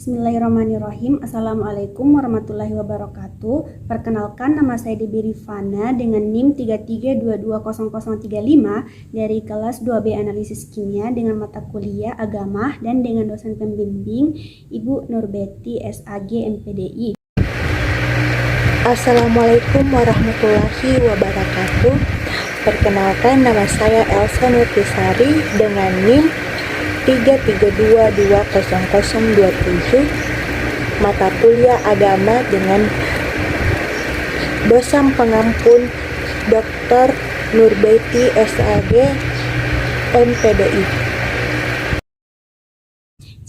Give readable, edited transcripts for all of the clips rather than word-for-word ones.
Bismillahirrahmanirrahim. Assalamualaikum warahmatullahi wabarakatuh. Perkenalkan, nama saya Debi Rifana dengan NIM 33220035 dari kelas 2B Analisis Kimia dengan mata kuliah Agama dan dengan dosen pembimbing Ibu Nurbeti SAG MPDI. Assalamualaikum warahmatullahi wabarakatuh. Perkenalkan, nama saya Elsa Nurtisari dengan NIM 33220027, mata kuliah Agama dengan dosen pengampun Dr. Nurbeti SAG MPDI.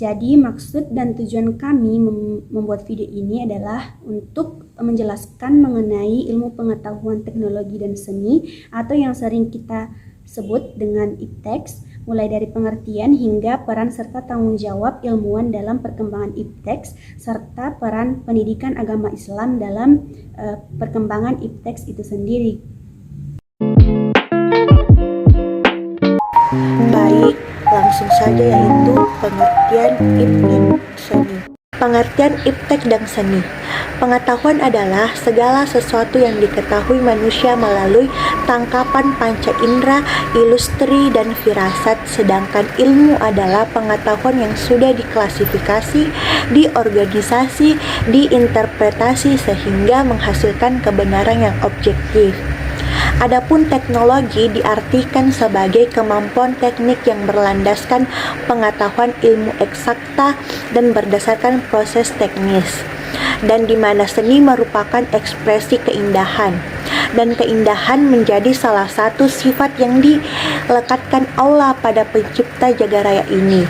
Jadi maksud dan tujuan kami membuat video ini adalah untuk menjelaskan mengenai ilmu pengetahuan teknologi dan seni atau yang sering kita sebut dengan IPTEX, mulai dari pengertian hingga peran serta tanggung jawab ilmuwan dalam perkembangan IPTEX serta peran pendidikan agama Islam dalam perkembangan IPTEX itu sendiri. Baik, langsung saja, yaitu pengertian IPTEX seni. Pengertian IPTEX dan seni. Pengetahuan adalah segala sesuatu yang diketahui manusia melalui tangkapan panca indera, ilustri, dan firasat, sedangkan ilmu adalah pengetahuan yang sudah diklasifikasi, diorganisasi, diinterpretasi sehingga menghasilkan kebenaran yang objektif. Adapun teknologi diartikan sebagai kemampuan teknik yang berlandaskan pengetahuan ilmu eksakta dan berdasarkan proses teknis, dan di mana seni merupakan ekspresi keindahan, dan keindahan menjadi salah satu sifat yang dilekatkan Allah pada pencipta jagat raya ini.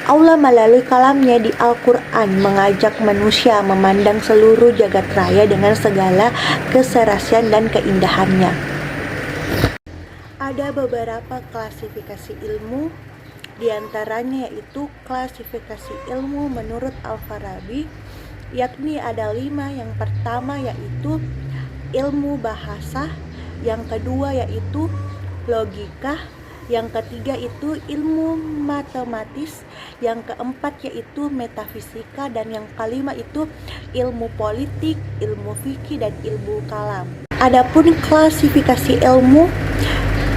Allah melalui kalamnya di Al-Quran mengajak manusia memandang seluruh jagat raya dengan segala keserasian dan keindahannya. Ada beberapa klasifikasi ilmu, diantaranya yaitu klasifikasi ilmu menurut Al-Farabi, yakni ada 5. Yang pertama yaitu ilmu bahasa, yang kedua yaitu logika, yang ketiga itu ilmu matematis, yang keempat yaitu metafisika, dan yang kelima itu ilmu politik, ilmu fikih, dan ilmu kalam. Adapun klasifikasi ilmu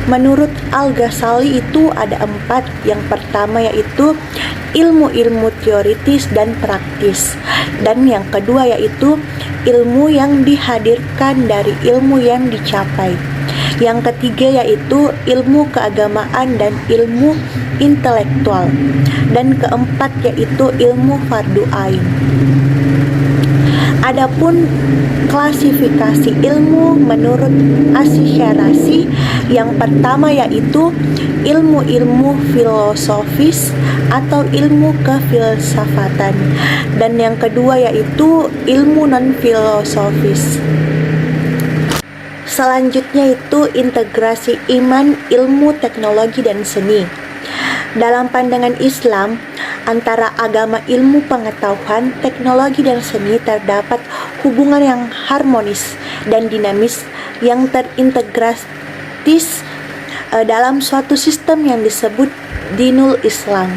menurut Al-Ghazali itu ada 4. Yang pertama yaitu ilmu-ilmu teoritis dan praktis, dan yang kedua yaitu ilmu yang dihadirkan dari ilmu yang dicapai. Yang ketiga yaitu ilmu keagamaan dan ilmu intelektual, dan keempat yaitu ilmu fardu ain. Adapun klasifikasi ilmu menurut Asy-Syarazi, yang pertama yaitu ilmu-ilmu filosofis atau ilmu kefilsafatan, dan yang kedua yaitu ilmu non-filosofis. Selanjutnya itu integrasi iman, ilmu, teknologi, dan seni. Dalam pandangan Islam, antara agama, ilmu pengetahuan, teknologi, dan seni terdapat hubungan yang harmonis dan dinamis yang terintegratis dalam suatu sistem yang disebut Dinul Islam.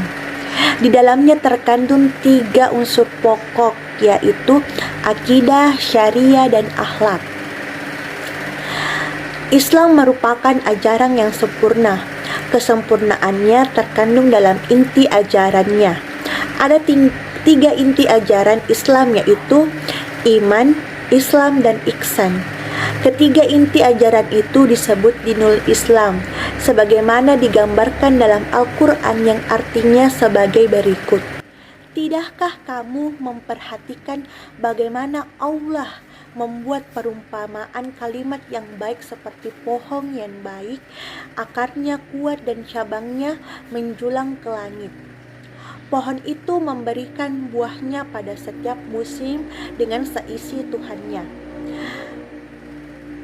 Di dalamnya terkandung 3 unsur pokok, yaitu akidah, syariah, dan akhlak. Islam merupakan ajaran yang sempurna. Kesempurnaannya terkandung dalam inti ajarannya. Ada 3 inti ajaran Islam, yaitu iman, Islam, dan ihsan. Ketiga inti ajaran itu disebut Dinul Islam, sebagaimana digambarkan dalam Al-Quran yang artinya sebagai berikut. Tidakkah kamu memperhatikan bagaimana Allah membuat perumpamaan kalimat yang baik seperti pohon yang baik, akarnya kuat dan cabangnya menjulang ke langit. Pohon itu memberikan buahnya pada setiap musim dengan seisi Tuhannya.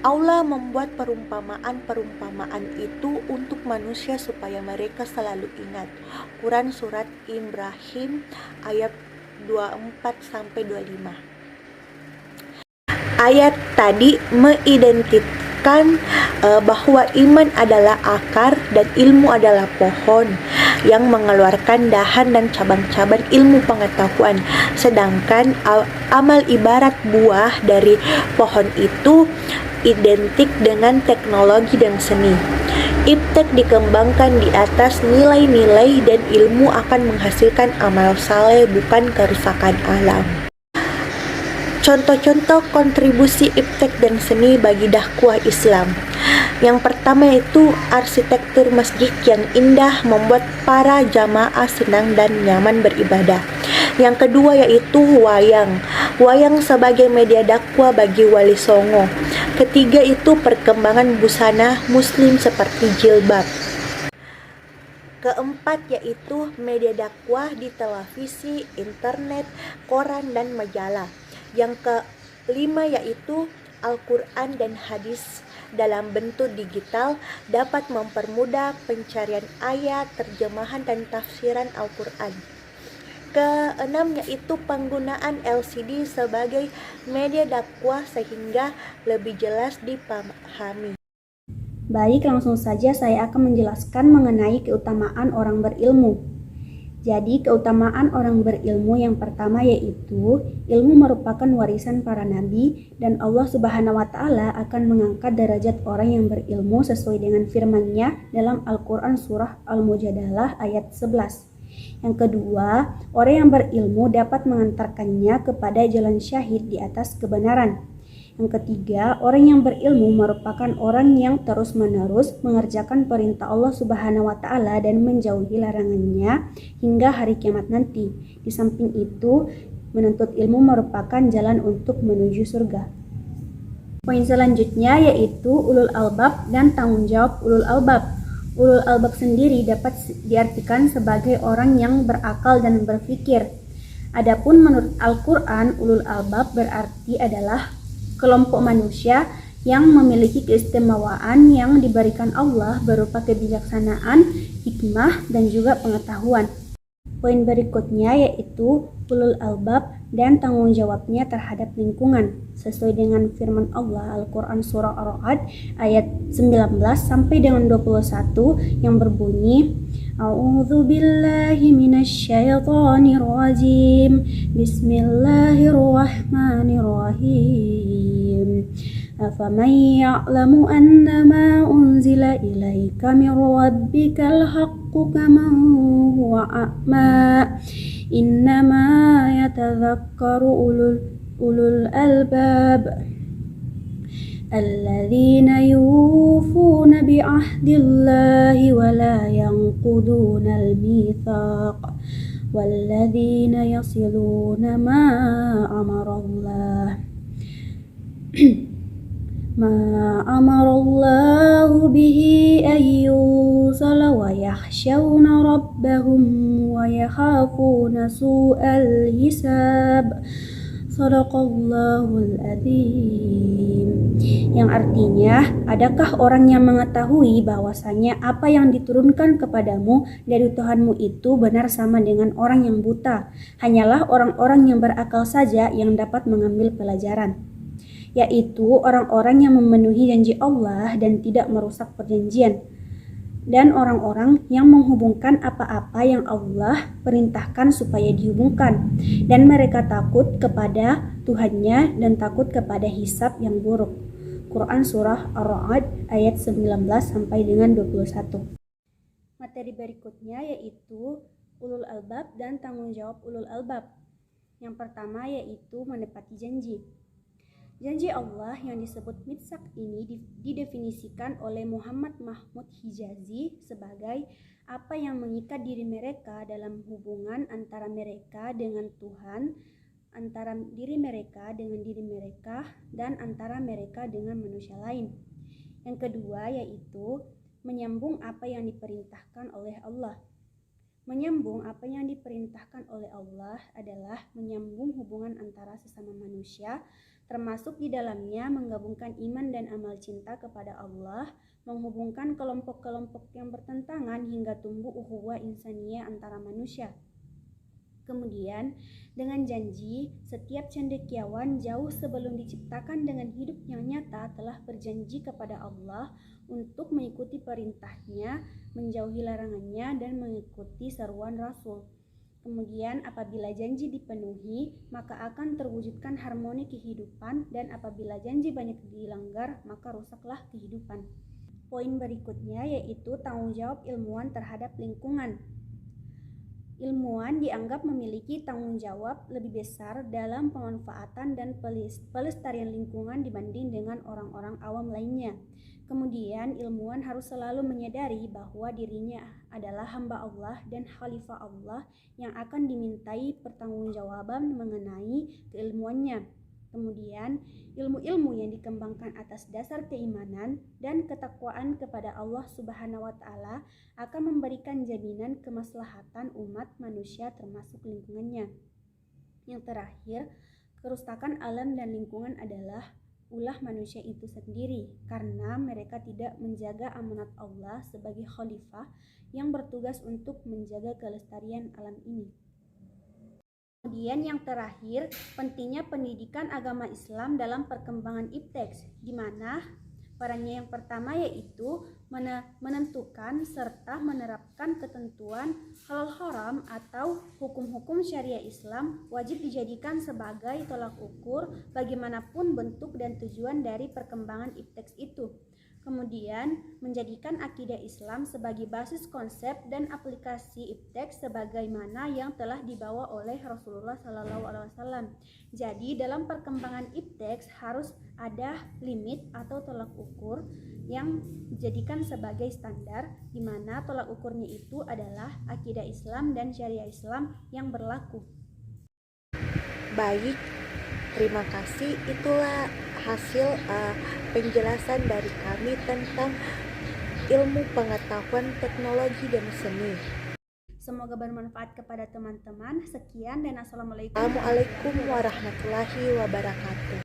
Allah membuat perumpamaan-perumpamaan itu untuk manusia supaya mereka selalu ingat. Quran Surat Ibrahim ayat 24-25. Ayat tadi mengidentikan bahwa iman adalah akar dan ilmu adalah pohon. yang mengeluarkan dahan dan cabang-cabang ilmu pengetahuan, sedangkan amal ibarat buah dari pohon itu identik dengan teknologi dan seni. Iptek dikembangkan di atas nilai-nilai dan ilmu akan menghasilkan amal saleh, bukan kerusakan alam. Contoh-contoh kontribusi iptek dan seni bagi dakwah Islam. Yang pertama yaitu arsitektur masjid yang indah membuat para jamaah senang dan nyaman beribadah. Yang kedua yaitu wayang. Wayang sebagai media dakwah bagi Wali Songo. Ketiga itu perkembangan busana muslim seperti jilbab. Keempat yaitu media dakwah di televisi, internet, koran, dan majalah. Yang kelima yaitu Al-Quran dan hadis dalam bentuk digital dapat mempermudah pencarian ayat, terjemahan, dan tafsiran Al-Quran. Keenam yaitu penggunaan LCD sebagai media dakwah sehingga lebih jelas dipahami. Baik, langsung saja saya akan menjelaskan mengenai keutamaan orang berilmu. Jadi, keutamaan orang berilmu yang pertama yaitu ilmu merupakan warisan para nabi dan Allah Subhanahu wa taala akan mengangkat derajat orang yang berilmu sesuai dengan firman-Nya dalam Al-Qur'an surah Al-Mujadalah ayat 11. Yang kedua, orang yang berilmu dapat mengantarkannya kepada jalan syahid di atas kebenaran. Yang ketiga, orang yang berilmu merupakan orang yang terus-menerus mengerjakan perintah Allah Subhanahu wa taala dan menjauhi larangannya hingga hari kiamat nanti. Di samping itu, menuntut ilmu merupakan jalan untuk menuju surga. Poin selanjutnya yaitu ulul albab dan tanggung jawab ulul albab. Ulul albab sendiri dapat diartikan sebagai orang yang berakal dan berpikir. Adapun menurut Al-Qur'an, ulul albab berarti adalah kelompok manusia yang memiliki keistimewaan yang diberikan Allah berupa kebijaksanaan, hikmah, dan juga pengetahuan. Poin berikutnya yaitu ulul albab dan tanggung jawabnya terhadap lingkungan sesuai dengan firman Allah Al-Quran surah Ar-Ra'd ayat 19 sampai dengan 21 yang berbunyi A'udzu billahi minasyaitonir rajim. Bismillahirrahmanirrahim. Afaman ya'lamu annama unzila ilaika min rabbikal haqqu kaman huwa a'ma. Innama yatadhakkaru ulul albab. الذين يوفون بعهد الله ولا ينقضون الميثاق والذين يصلون ما أمر الله به أن يوصل ويخشون ربهم ويخافون سوء الحساب Sadaqallahul adzim. Yang artinya, adakah orang yang mengetahui bahwasanya apa yang diturunkan kepadamu dari Tuhanmu itu benar sama dengan orang yang buta? Hanyalah orang-orang yang berakal saja yang dapat mengambil pelajaran, yaitu orang-orang yang memenuhi janji Allah dan tidak merusak perjanjian, dan orang-orang yang menghubungkan apa-apa yang Allah perintahkan supaya dihubungkan, dan mereka takut kepada Tuhannya dan takut kepada hisab yang buruk. Quran surah Ar-Ra'd ayat 19 sampai dengan 21. Materi berikutnya yaitu ulul albab dan tanggung jawab ulul albab. Yang pertama yaitu menepati janji. Janji Allah yang disebut mitsak ini didefinisikan oleh Muhammad Mahmud Hijazi sebagai apa yang mengikat diri mereka dalam hubungan antara mereka dengan Tuhan, antara diri mereka dengan diri mereka, dan antara mereka dengan manusia lain. Yang kedua yaitu menyambung apa yang diperintahkan oleh Allah. Menyambung apa yang diperintahkan oleh Allah adalah menyambung hubungan antara sesama manusia, termasuk di dalamnya menggabungkan iman dan amal cinta kepada Allah, menghubungkan kelompok-kelompok yang bertentangan hingga tumbuh ukhuwah insaniyah antara manusia. Kemudian, dengan janji, setiap cendekiawan jauh sebelum diciptakan dengan hidup yang nyata telah berjanji kepada Allah untuk mengikuti perintahnya, menjauhi larangannya, dan mengikuti seruan Rasul. Kemudian, apabila janji dipenuhi, maka akan terwujudkan harmoni kehidupan, dan apabila janji banyak dilanggar, maka rusaklah kehidupan. Poin berikutnya yaitu tanggung jawab ilmuwan terhadap lingkungan. Ilmuwan dianggap memiliki tanggung jawab lebih besar dalam pemanfaatan dan pelestarian lingkungan dibanding dengan orang-orang awam lainnya. Kemudian, ilmuwan harus selalu menyadari bahwa dirinya adalah hamba Allah dan khalifah Allah yang akan dimintai pertanggungjawaban mengenai keilmuannya. Kemudian, ilmu-ilmu yang dikembangkan atas dasar keimanan dan ketakwaan kepada Allah Subhanahu wa Ta'ala akan memberikan jaminan kemaslahatan umat manusia termasuk lingkungannya. Yang terakhir, kerusakan alam dan lingkungan adalah ulah manusia itu sendiri karena mereka tidak menjaga amanat Allah sebagai khalifah yang bertugas untuk menjaga kelestarian alam ini. Kemudian yang terakhir, pentingnya pendidikan agama Islam dalam perkembangan ipteks, di mana perannya yang pertama yaitu menentukan serta menerapkan ketentuan halal haram atau hukum-hukum syariah Islam wajib dijadikan sebagai tolak ukur bagaimanapun bentuk dan tujuan dari perkembangan ipteks itu. Kemudian, menjadikan akidah Islam sebagai basis konsep dan aplikasi ipteks sebagaimana yang telah dibawa oleh Rasulullah SAW. Jadi, dalam perkembangan ipteks harus ada limit atau tolak ukur yang dijadikan sebagai standar, di mana tolak ukurnya itu adalah akidah Islam dan syariah Islam yang berlaku. Baik, terima kasih. Itulah hasil penjelasan dari kami tentang ilmu pengetahuan teknologi dan seni. Semoga bermanfaat kepada teman-teman. Sekian dan Assalamualaikum Assalamualaikum warahmatullahi wabarakatuh.